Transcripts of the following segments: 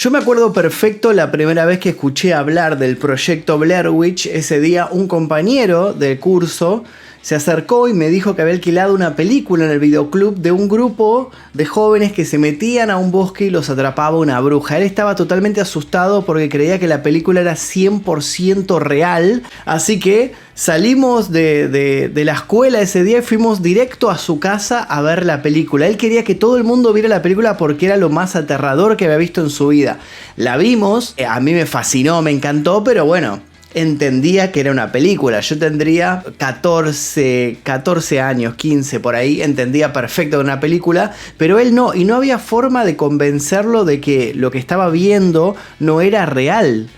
Yo me acuerdo perfecto la primera vez que escuché hablar del proyecto Blair Witch. Ese día un compañero del curso se acercó y me dijo que había alquilado una película en el videoclub de un grupo de jóvenes que se metían a un bosque y los atrapaba una bruja. Él estaba totalmente asustado porque creía que la película era 100% real. Así que salimos de la escuela ese día y fuimos directo a su casa a ver la película. Él quería que todo el mundo viera la película porque era lo más aterrador que había visto en su vida. La vimos, a mí me fascinó, me encantó, pero bueno, entendía que era una película. Yo tendría 14 años, 15 por ahí, entendía perfecto que era una película, pero él no, y no había forma de convencerlo de que lo que estaba viendo no era real.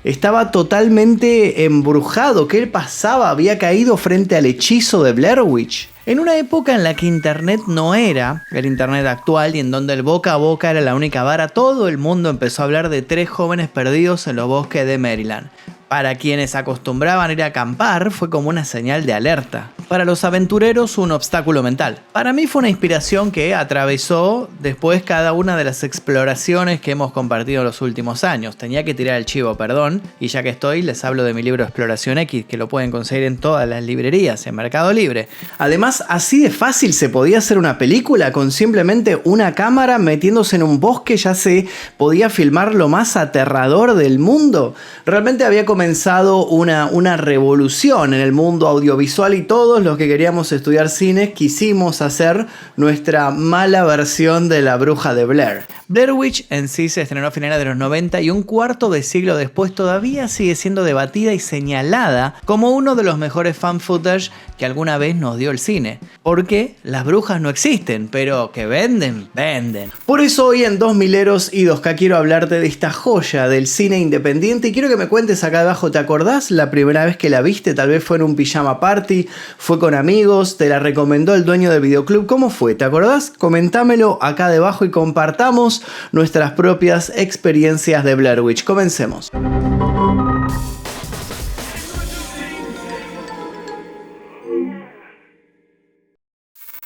Estaba totalmente embrujado. ¿Qué pasaba? Había caído frente al hechizo de Blair Witch. En una época en la que internet no era el internet actual y en donde el boca a boca era la única vara, todo el mundo empezó a hablar de 3 jóvenes perdidos en los bosques de Maryland. Para quienes acostumbraban a ir a acampar fue como una señal de alerta. Para los aventureros un obstáculo mental. Para mí fue una inspiración que atravesó después cada una de las exploraciones que hemos compartido en los últimos años. Tenía que tirar el chivo, perdón, y ya que estoy les hablo de mi libro Exploración X, que lo pueden conseguir en todas las librerías, en Mercado Libre. Además, así de fácil se podía hacer una película con simplemente una cámara metiéndose en un bosque, ya se podía filmar lo más aterrador del mundo. Realmente había comenzado una revolución en el mundo audiovisual y todos los que queríamos estudiar cine quisimos hacer nuestra mala versión de La Bruja de Blair. Blair Witch en sí se estrenó a finales de los 90 y un cuarto de siglo después todavía sigue siendo debatida y señalada como uno de los mejores fan footage que alguna vez nos dio el cine. Porque las brujas no existen, pero que venden, venden. Por eso hoy en 2000eros y 2K quiero hablarte de esta joya del cine independiente y quiero que me cuentes acá abajo, ¿te acordás la primera vez que la viste? Tal vez fue en un pijama party, fue con amigos, te la recomendó el dueño del videoclub, ¿cómo fue? ¿Te acordás? Comentámelo acá debajo y compartamos nuestras propias experiencias de Blair Witch. Comencemos.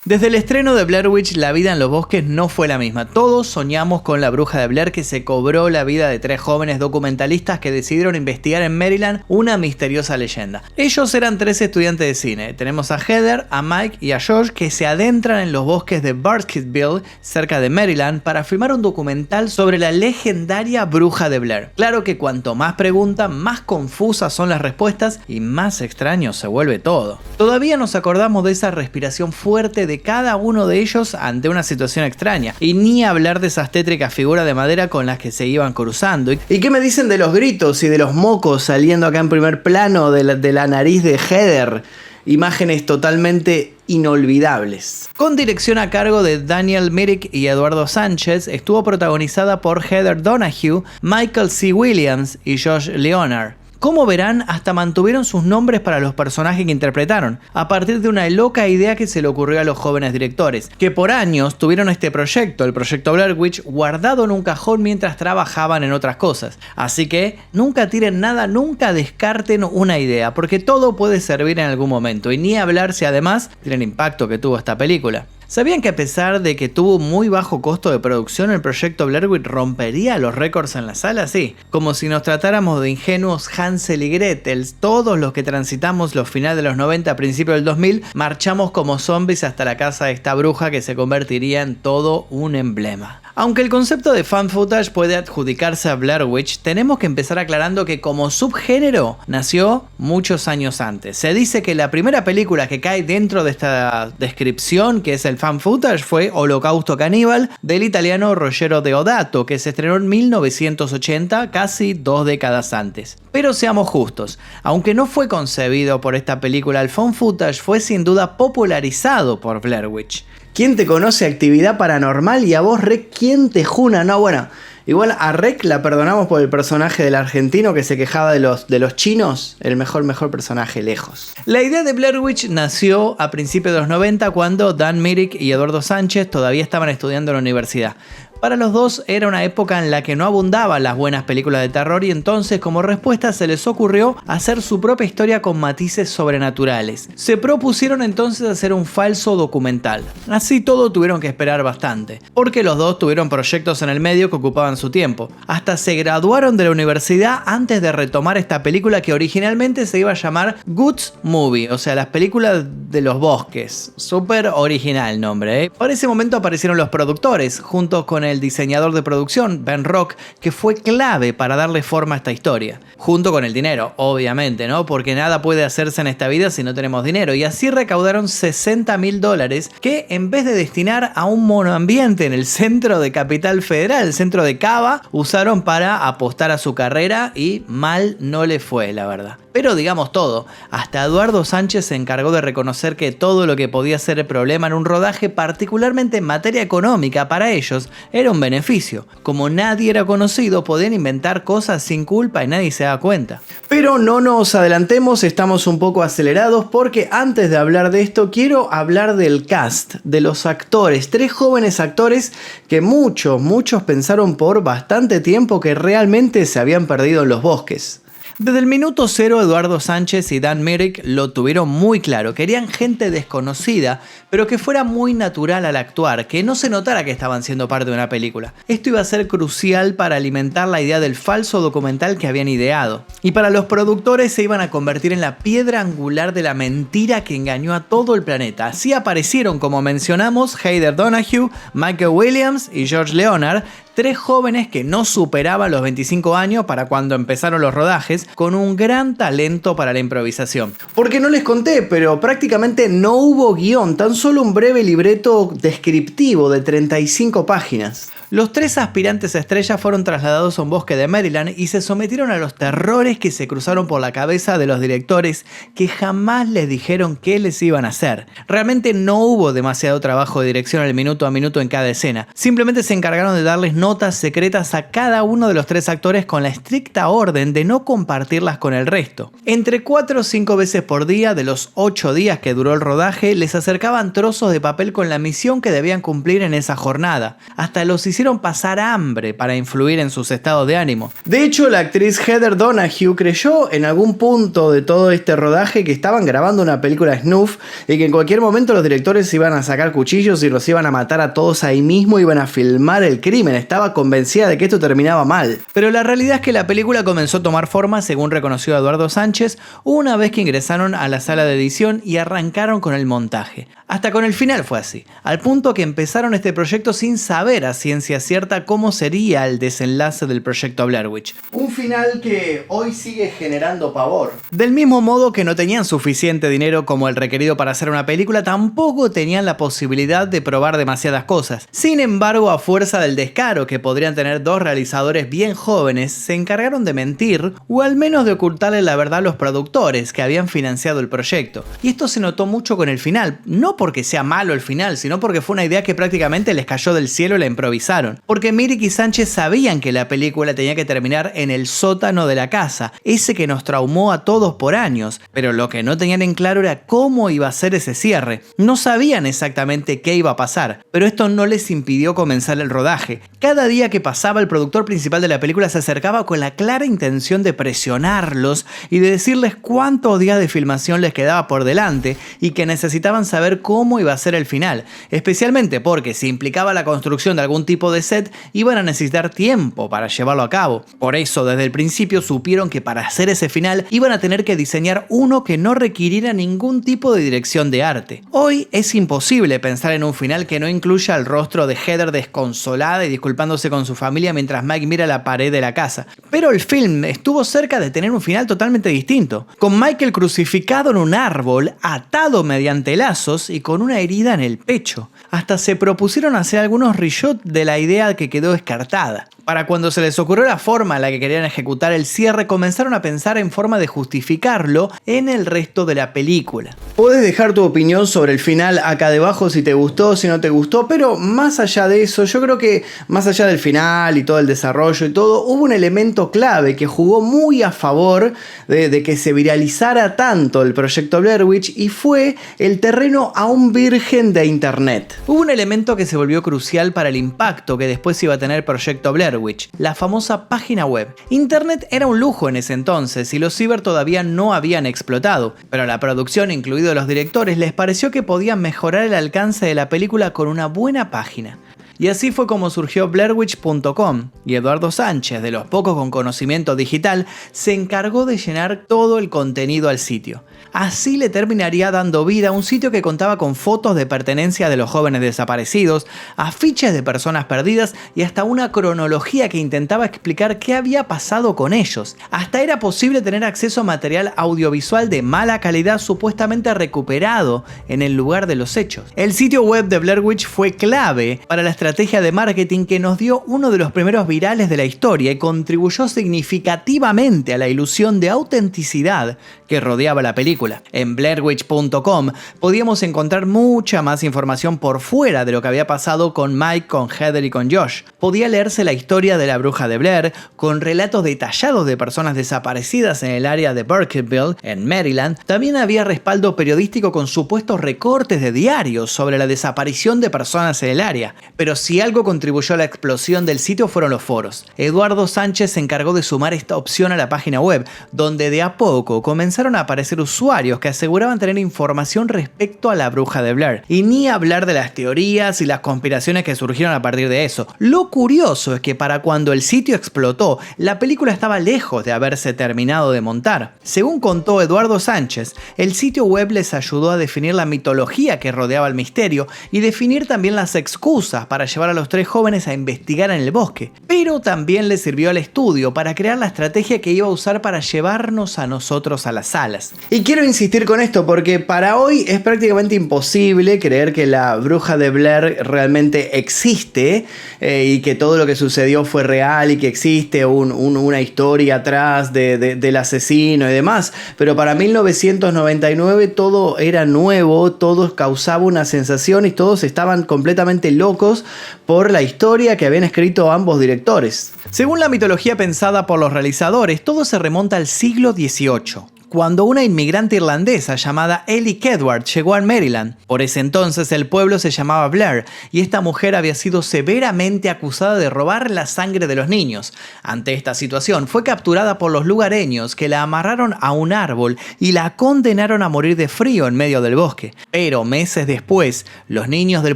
Desde el estreno de Blair Witch, la vida en los bosques no fue la misma. Todos soñamos con la bruja de Blair que se cobró la vida de 3 jóvenes documentalistas que decidieron investigar en Maryland una misteriosa leyenda. Ellos eran 3 estudiantes de cine. Tenemos a Heather, a Mike y a Josh que se adentran en los bosques de Burkittsville, cerca de Maryland, para filmar un documental sobre la legendaria bruja de Blair. Claro que cuanto más preguntan, más confusas son las respuestas y más extraño se vuelve todo. Todavía nos acordamos de esa respiración fuerte de cada uno de ellos ante una situación extraña, y ni hablar de esas tétricas figuras de madera con las que se iban cruzando. ¿Y qué me dicen de los gritos y de los mocos saliendo acá en primer plano de la nariz de Heather? Imágenes totalmente inolvidables. Con dirección a cargo de Daniel Myrick y Eduardo Sánchez, estuvo protagonizada por Heather Donahue, Michael C. Williams y Josh Leonard. Como verán, hasta mantuvieron sus nombres para los personajes que interpretaron, a partir de una loca idea que se le ocurrió a los jóvenes directores, que por años tuvieron este proyecto, el proyecto Blair Witch, guardado en un cajón mientras trabajaban en otras cosas. Así que nunca tiren nada, nunca descarten una idea, porque todo puede servir en algún momento, y ni hablar si además tiene el impacto que tuvo esta película. ¿Sabían que a pesar de que tuvo muy bajo costo de producción, el proyecto Blair Witch rompería los récords en la sala? Sí, como si nos tratáramos de ingenuos Hansel y Gretel. Todos los que transitamos los finales de los 90, principios del 2000, marchamos como zombies hasta la casa de esta bruja que se convertiría en todo un emblema. Aunque el concepto de fan footage puede adjudicarse a Blair Witch, tenemos que empezar aclarando que como subgénero nació muchos años antes. Se dice que la primera película que cae dentro de esta descripción, que es el fan footage, fue Holocausto Caníbal, del italiano Ruggero Deodato, que se estrenó en 1980, casi 2 décadas antes. Pero seamos justos, aunque no fue concebido por esta película, el fan footage fue sin duda popularizado por Blair Witch. ¿Quién te conoce Actividad Paranormal? Y a vos, Rec, ¿quién te juna? No, bueno, igual a Rec la perdonamos por el personaje del argentino que se quejaba de los chinos. El mejor personaje lejos. La idea de Blair Witch nació a principios de los 90 cuando Dan Myrick y Eduardo Sánchez todavía estaban estudiando en la universidad. Para los dos era una época en la que no abundaban las buenas películas de terror y entonces como respuesta se les ocurrió hacer su propia historia con matices sobrenaturales. Se propusieron entonces hacer un falso documental. Así todo tuvieron que esperar bastante, porque los dos tuvieron proyectos en el medio que ocupaban su tiempo. Hasta se graduaron de la universidad antes de retomar esta película que originalmente se iba a llamar Goods Movie, o sea, las películas de los bosques. Súper original nombre, ¿eh? Para ese momento aparecieron los productores, junto con el diseñador de producción, Ben Rock, que fue clave para darle forma a esta historia. Junto con el dinero, obviamente, ¿no? Porque nada puede hacerse en esta vida si no tenemos dinero. Y así recaudaron $60.000 que en vez de destinar a un monoambiente en el centro de Capital Federal, el centro de Cava, usaron para apostar a su carrera y mal no le fue, la verdad. Pero digamos todo, hasta Eduardo Sánchez se encargó de reconocer que todo lo que podía ser el problema en un rodaje, particularmente en materia económica para ellos, era un beneficio. Como nadie era conocido, podían inventar cosas sin culpa y nadie se daba cuenta. Pero no nos adelantemos, estamos un poco acelerados porque antes de hablar de esto quiero hablar del cast, de los actores, 3 jóvenes actores que muchos pensaron por bastante tiempo que realmente se habían perdido en los bosques. Desde el minuto cero, Eduardo Sánchez y Dan Myrick lo tuvieron muy claro. Querían gente desconocida, pero que fuera muy natural al actuar, que no se notara que estaban siendo parte de una película. Esto iba a ser crucial para alimentar la idea del falso documental que habían ideado. Y para los productores se iban a convertir en la piedra angular de la mentira que engañó a todo el planeta. Así aparecieron, como mencionamos, Heather Donahue, Michael Williams y George Leonard, 3 jóvenes que no superaban los 25 años para cuando empezaron los rodajes, con un gran talento para la improvisación. Porque no les conté, pero prácticamente no hubo guión, tan solo un breve libreto descriptivo de 35 páginas. Los 3 aspirantes a estrella fueron trasladados a un bosque de Maryland y se sometieron a los terrores que se cruzaron por la cabeza de los directores, que jamás les dijeron qué les iban a hacer. Realmente no hubo demasiado trabajo de dirección al minuto a minuto en cada escena. Simplemente se encargaron de darles notas secretas a cada uno de los 3 actores con la estricta orden de no compartirlas con el resto. Entre 4 o 5 veces por día, de los 8 días que duró el rodaje, les acercaban trozos de papel con la misión que debían cumplir en esa jornada. Hasta los hicieron pasar hambre para influir en sus estados de ánimo. De hecho, la actriz Heather Donahue creyó en algún punto de todo este rodaje que estaban grabando una película snuff y que en cualquier momento los directores iban a sacar cuchillos y los iban a matar a todos ahí mismo y iban a filmar el crimen. Estaba convencida de que esto terminaba mal. Pero la realidad es que la película comenzó a tomar forma, según reconoció Eduardo Sánchez, una vez que ingresaron a la sala de edición y arrancaron con el montaje. Hasta con el final fue así, al punto que empezaron este proyecto sin saber a ciencia cierta cómo sería el desenlace del proyecto Blair Witch. Un final que hoy sigue generando pavor. Del mismo modo que no tenían suficiente dinero como el requerido para hacer una película, tampoco tenían la posibilidad de probar demasiadas cosas. Sin embargo, a fuerza del descaro que podrían tener 2 realizadores bien jóvenes, se encargaron de mentir, o al menos de ocultarle la verdad a los productores que habían financiado el proyecto. Y esto se notó mucho con el final, no porque sea malo el final, sino porque fue una idea que prácticamente les cayó del cielo y la improvisaron. Porque Myrick y Sánchez sabían que la película tenía que terminar en el sótano de la casa, ese que nos traumó a todos por años, pero lo que no tenían en claro era cómo iba a ser ese cierre. No sabían exactamente qué iba a pasar, pero esto no les impidió comenzar el rodaje. Cada día que pasaba, el productor principal de la película se acercaba con la clara intención de presionarlos y de decirles cuántos días de filmación les quedaba por delante y que necesitaban saber cómo iba a ser el final, especialmente porque si implicaba la construcción de algún tipo de set, iban a necesitar tiempo para llevarlo a cabo. Por eso, desde el principio supieron que para hacer ese final iban a tener que diseñar uno que no requiriera ningún tipo de dirección de arte. Hoy es imposible pensar en un final que no incluya el rostro de Heather desconsolada y disculpándose con su familia mientras Mike mira la pared de la casa. Pero el film estuvo cerca de tener un final totalmente distinto, con Michael crucificado en un árbol, atado mediante lazos y con una herida en el pecho. Hasta se propusieron hacer algunos reshots de la idea que quedó descartada. Para cuando se les ocurrió la forma en la que querían ejecutar el cierre, comenzaron a pensar en forma de justificarlo en el resto de la película. Puedes dejar tu opinión sobre el final acá debajo si te gustó, si no te gustó, pero más allá de eso, yo creo que más allá del final y todo el desarrollo y todo, hubo un elemento clave que jugó muy a favor de que se viralizara tanto el proyecto Blair Witch, y fue el terreno aún virgen de internet. Hubo un elemento que se volvió crucial para el impacto que después iba a tener el proyecto Blair Witch, la famosa página web. Internet era un lujo en ese entonces y los ciber todavía no habían explotado, pero a la producción, incluidos los directores, les pareció que podían mejorar el alcance de la película con una buena página. Y así fue como surgió BlairWitch.com, y Eduardo Sánchez, de los pocos con conocimiento digital, se encargó de llenar todo el contenido al sitio. Así le terminaría dando vida a un sitio que contaba con fotos de pertenencia de los jóvenes desaparecidos, afiches de personas perdidas y hasta una cronología que intentaba explicar qué había pasado con ellos. Hasta era posible tener acceso a material audiovisual de mala calidad supuestamente recuperado en el lugar de los hechos. El sitio web de Blair Witch fue clave para la estrategia de marketing que nos dio uno de los primeros virales de la historia y contribuyó significativamente a la ilusión de autenticidad que rodeaba la película. En BlairWitch.com podíamos encontrar mucha más información por fuera de lo que había pasado con Mike, con Heather y con Josh. Podía leerse la historia de la bruja de Blair, con relatos detallados de personas desaparecidas en el área de Burkittville, en Maryland. También había respaldo periodístico con supuestos recortes de diarios sobre la desaparición de personas en el área. Pero si algo contribuyó a la explosión del sitio fueron los foros. Eduardo Sánchez se encargó de sumar esta opción a la página web, donde de a poco comenzaron a aparecer usuarios que aseguraban tener información respecto a la bruja de Blair. Y ni hablar de las teorías y las conspiraciones que surgieron a partir de eso. Lo curioso es que para cuando el sitio explotó, la película estaba lejos de haberse terminado de montar. Según contó Eduardo Sánchez, el sitio web les ayudó a definir la mitología que rodeaba el misterio y definir también las excusas para llevar a los tres jóvenes a investigar en el bosque. Pero también les sirvió al estudio para crear la estrategia que iba a usar para llevarnos a nosotros a las salas. Y quiero insistir con esto porque para hoy es prácticamente imposible creer que la bruja de Blair realmente existe y que todo lo que sucedió fue real y que existe una historia atrás del asesino y demás. Pero para 1999 todo era nuevo, todo causaba una sensación y todos estaban completamente locos por la historia que habían escrito ambos directores. Según la mitología pensada por los realizadores, todo se remonta al siglo XVIII. Cuando una inmigrante irlandesa llamada Ellie Kedward llegó a Maryland. Por ese entonces el pueblo se llamaba Blair y esta mujer había sido severamente acusada de robar la sangre de los niños. Ante esta situación fue capturada por los lugareños que la amarraron a un árbol y la condenaron a morir de frío en medio del bosque. Pero meses después, los niños del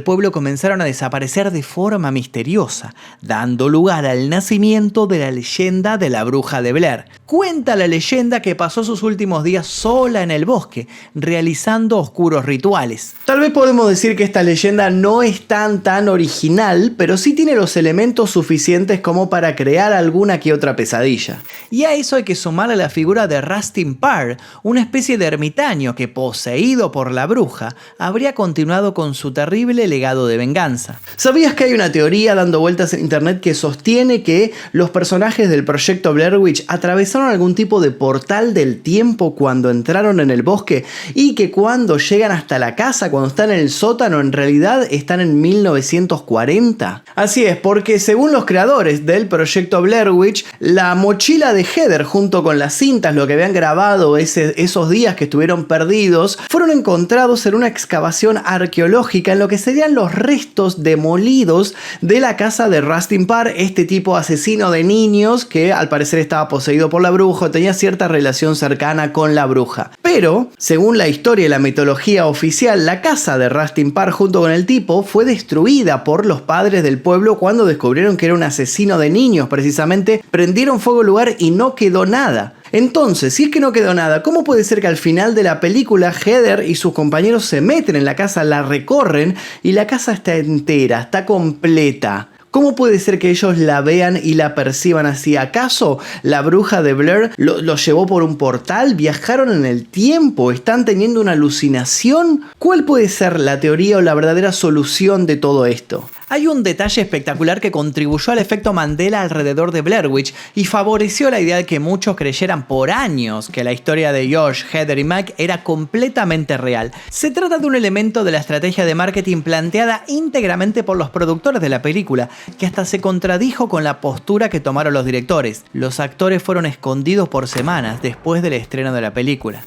pueblo comenzaron a desaparecer de forma misteriosa, dando lugar al nacimiento de la leyenda de la bruja de Blair. Cuenta la leyenda que pasó sus últimos días sola en el bosque, realizando oscuros rituales. Tal vez podemos decir que esta leyenda no es tan original, pero sí tiene los elementos suficientes como para crear alguna que otra pesadilla. Y a eso hay que sumarle la figura de Rustin Parr, una especie de ermitaño que, poseído por la bruja, habría continuado con su terrible legado de venganza. ¿Sabías que hay una teoría dando vueltas en internet que sostiene que los personajes del proyecto Blair Witch atravesaron algún tipo de portal del tiempo cuando entraron en el bosque y que cuando llegan hasta la casa, cuando están en el sótano, en realidad están en 1940? Así es, porque según los creadores del proyecto Blair Witch, la mochila de Heather junto con las cintas, lo que habían grabado esos días que estuvieron perdidos, fueron encontrados en una excavación arqueológica en lo que serían los restos demolidos de la casa de Rustin Parr, este tipo asesino de niños que al parecer estaba poseído por la bruja, tenía cierta relación cercana con la bruja. Pero, según la historia y la mitología oficial, la casa de Rustin Parr junto con el tipo fue destruida por los padres del pueblo cuando descubrieron que era un asesino de niños. Precisamente prendieron fuego al lugar y no quedó nada. Entonces, si es que no quedó nada, ¿cómo puede ser que al final de la película Heather y sus compañeros se meten en la casa, la recorren y la casa está entera, está completa? ¿Cómo puede ser que ellos la vean y la perciban así? ¿Acaso la bruja de Blair los llevó por un portal? ¿Viajaron en el tiempo? ¿Están teniendo una alucinación? ¿Cuál puede ser la teoría o la verdadera solución de todo esto? Hay un detalle espectacular que contribuyó al efecto Mandela alrededor de Blair Witch y favoreció la idea de que muchos creyeran por años que la historia de Josh, Heather y Mike era completamente real. Se trata de un elemento de la estrategia de marketing planteada íntegramente por los productores de la película, que hasta se contradijo con la postura que tomaron los directores. Los actores fueron escondidos por semanas después del estreno de la película.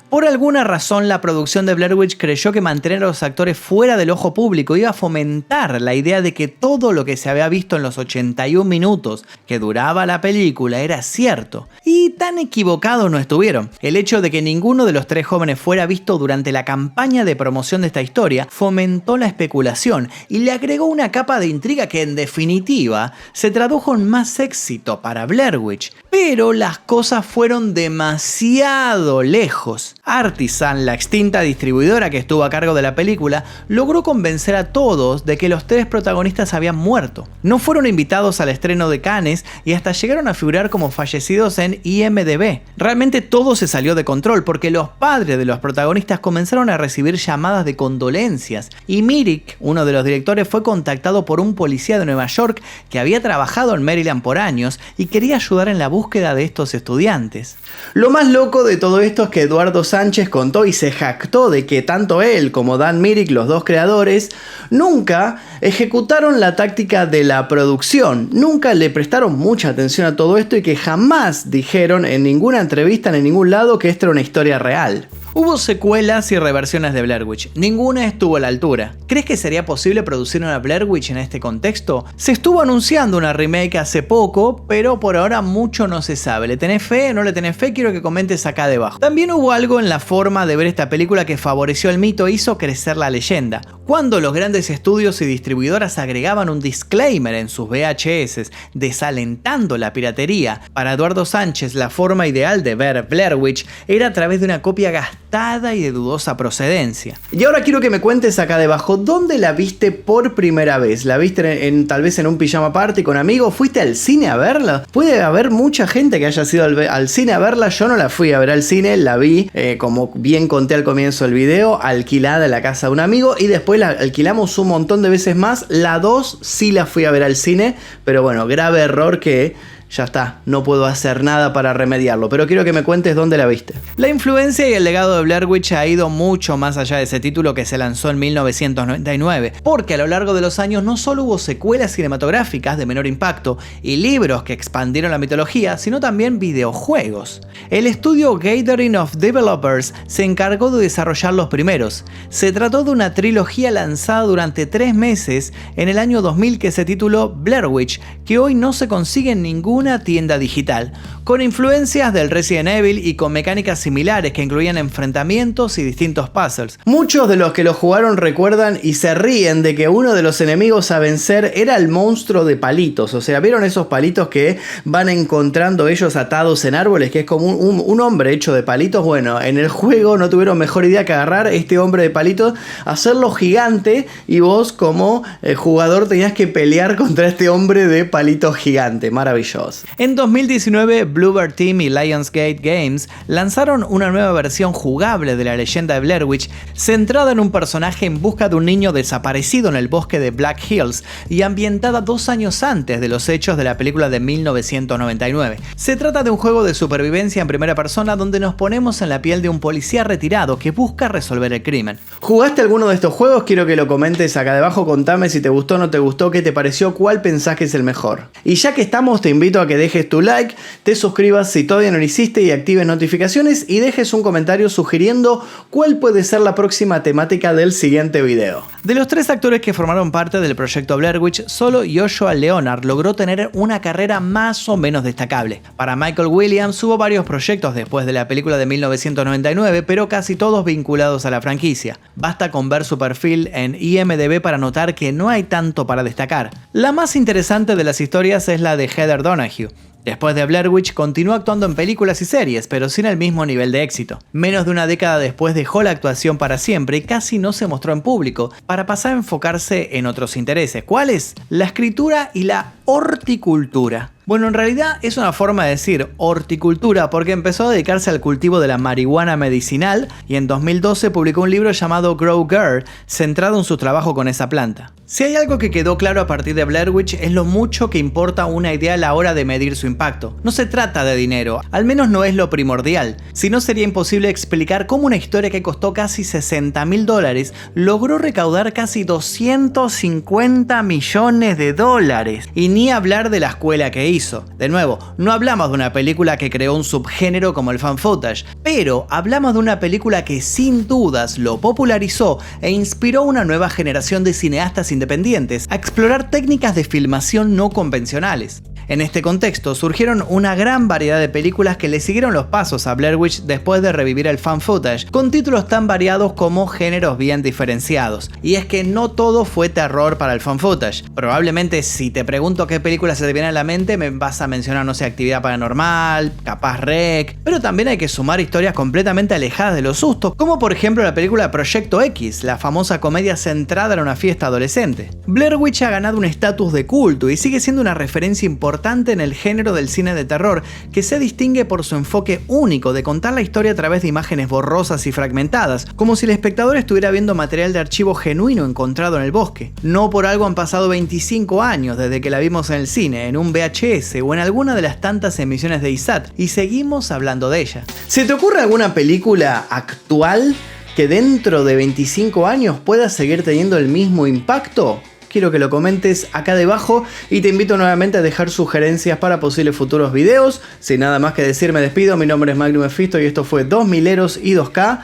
Por alguna razón, la producción de Blair Witch creyó que mantener a los actores fuera del ojo público iba a fomentar la idea de que todo lo que se había visto en los 81 minutos que duraba la película era cierto. Y tan equivocados no estuvieron. El hecho de que ninguno de los tres jóvenes fuera visto durante la campaña de promoción de esta historia fomentó la especulación y le agregó una capa de intriga que, en definitiva, se tradujo en más éxito para Blair Witch. Pero las cosas fueron demasiado lejos. Artisan, la extinta distribuidora que estuvo a cargo de la película, logró convencer a todos de que los tres protagonistas habían muerto. No fueron invitados al estreno de Cannes y hasta llegaron a figurar como fallecidos en IMDb. Realmente todo se salió de control porque los padres de los protagonistas comenzaron a recibir llamadas de condolencias y Myrick, uno de los directores, fue contactado por un policía de Nueva York que había trabajado en Maryland por años y quería ayudar en la búsqueda de estos estudiantes. Lo más loco de todo esto es que Eduardo Sánchez contó y se jactó de que tanto él como Dan Myrick, los dos creadores, nunca ejecutaron la táctica de la producción, nunca le prestaron mucha atención a todo esto y que jamás dijeron en ninguna entrevista en ningún lado que esto era una historia real. Hubo secuelas y reversiones de Blair Witch, ninguna estuvo a la altura. ¿Crees que sería posible producir una Blair Witch en este contexto? Se estuvo anunciando una remake hace poco, pero por ahora mucho no se sabe. ¿Le tenés fe? ¿No le tenés fe? Quiero que comentes acá debajo. También hubo algo en la forma de ver esta película que favoreció el mito e hizo crecer la leyenda. Cuando los grandes estudios y distribuidoras agregaban un disclaimer en sus VHS desalentando la piratería, para Eduardo Sánchez la forma ideal de ver Blair Witch era a través de una copia gastada y de dudosa procedencia. Y ahora quiero que me cuentes acá debajo, ¿dónde la viste por primera vez? ¿La viste tal vez en un pijama party con amigos? ¿Fuiste al cine a verla? Puede haber mucha gente que haya ido al cine a verla. Yo no la fui a ver al cine, la vi, como bien conté al comienzo del video, alquilada en la casa de un amigo y después la alquilamos un montón de veces más. La 2 sí la fui a ver al cine, pero bueno, grave error que ya está, no puedo hacer nada para remediarlo, pero quiero que me cuentes dónde la viste. La influencia y el legado de Blair Witch ha ido mucho más allá de ese título que se lanzó en 1999, porque a lo largo de los años no solo hubo secuelas cinematográficas de menor impacto y libros que expandieron la mitología, sino también videojuegos. El estudio Gathering of Developers se encargó de desarrollar los primeros. Se trató de una trilogía lanzada durante 3 meses en el año 2000 que se tituló Blair Witch, que hoy no se consigue en ninguna tienda digital, con influencias del Resident Evil y con mecánicas similares que incluían enfrentamientos y distintos puzzles. Muchos de los que lo jugaron recuerdan y se ríen de que uno de los enemigos a vencer era el monstruo de palitos. O sea, ¿vieron esos palitos que van encontrando ellos atados en árboles? Que es como un hombre hecho de palitos. Bueno, en el juego no tuvieron mejor idea que agarrar este hombre de palitos, hacerlo gigante y vos como jugador tenías que pelear contra este hombre de palitos gigante. Maravilloso. En 2019, Bloober Team y Lionsgate Games lanzaron una nueva versión jugable de la leyenda de Blair Witch, centrada en un personaje en busca de un niño desaparecido en el bosque de Black Hills y ambientada 2 años antes de los hechos de la película de 1999. Se trata de un juego de supervivencia en primera persona donde nos ponemos en la piel de un policía retirado que busca resolver el crimen. ¿Jugaste alguno de estos juegos? Quiero que lo comentes acá debajo, contame si te gustó o no te gustó, qué te pareció, cuál pensás que es el mejor. Y ya que estamos, te invito a que dejes tu like, te suscribas si todavía no lo hiciste y actives notificaciones y dejes un comentario sugiriendo cuál puede ser la próxima temática del siguiente video. De los 3 actores que formaron parte del proyecto Blair Witch, solo Joshua Leonard logró tener una carrera más o menos destacable. Para Michael Williams hubo varios proyectos después de la película de 1999, pero casi todos vinculados a la franquicia. Basta con ver su perfil en IMDb para notar que no hay tanto para destacar. La más interesante de las historias es la de Heather Donahue. Después de Blair Witch continuó actuando en películas y series, pero sin el mismo nivel de éxito. Menos de una década después dejó la actuación para siempre y casi no se mostró en público, para pasar a enfocarse en otros intereses. ¿Cuáles? La escritura y la horticultura. Bueno, en realidad es una forma de decir horticultura porque empezó a dedicarse al cultivo de la marihuana medicinal y en 2012 publicó un libro llamado Grow Girl, centrado en su trabajo con esa planta. Si hay algo que quedó claro a partir de Blair Witch es lo mucho que importa una idea a la hora de medir su impacto. No se trata de dinero, al menos no es lo primordial. Si no, sería imposible explicar cómo una historia que costó casi $60.000 logró recaudar casi $250 millones. Y ni hablar de la escuela que hizo. De nuevo, no hablamos de una película que creó un subgénero como el fan footage, pero hablamos de una película que sin dudas lo popularizó e inspiró a una nueva generación de cineastas independientes a explorar técnicas de filmación no convencionales. En este contexto surgieron una gran variedad de películas que le siguieron los pasos a Blair Witch después de revivir el fan footage, con títulos tan variados como géneros bien diferenciados. Y es que no todo fue terror para el fan footage. Probablemente si te pregunto qué película se te viene a la mente, me vas a mencionar, no sé, Actividad Paranormal, capaz Rec, pero también hay que sumar historias completamente alejadas de los sustos, como por ejemplo la película Proyecto X, la famosa comedia centrada en una fiesta adolescente. Blair Witch ha ganado un estatus de culto y sigue siendo una referencia importante en el género del cine de terror, que se distingue por su enfoque único de contar la historia a través de imágenes borrosas y fragmentadas, como si el espectador estuviera viendo material de archivo genuino encontrado en el bosque. No por algo han pasado 25 años desde que la vimos en el cine, en un VHS o en alguna de las tantas emisiones de ISAT, y seguimos hablando de ella. ¿Se te ocurre alguna película actual que dentro de 25 años pueda seguir teniendo el mismo impacto? Quiero que lo comentes acá debajo y te invito nuevamente a dejar sugerencias para posibles futuros videos. Sin nada más que decir, me despido. Mi nombre es Magnum Mephisto y esto fue 2 mileros y 2K.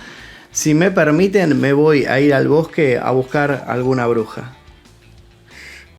Si me permiten, me voy a ir al bosque a buscar alguna bruja.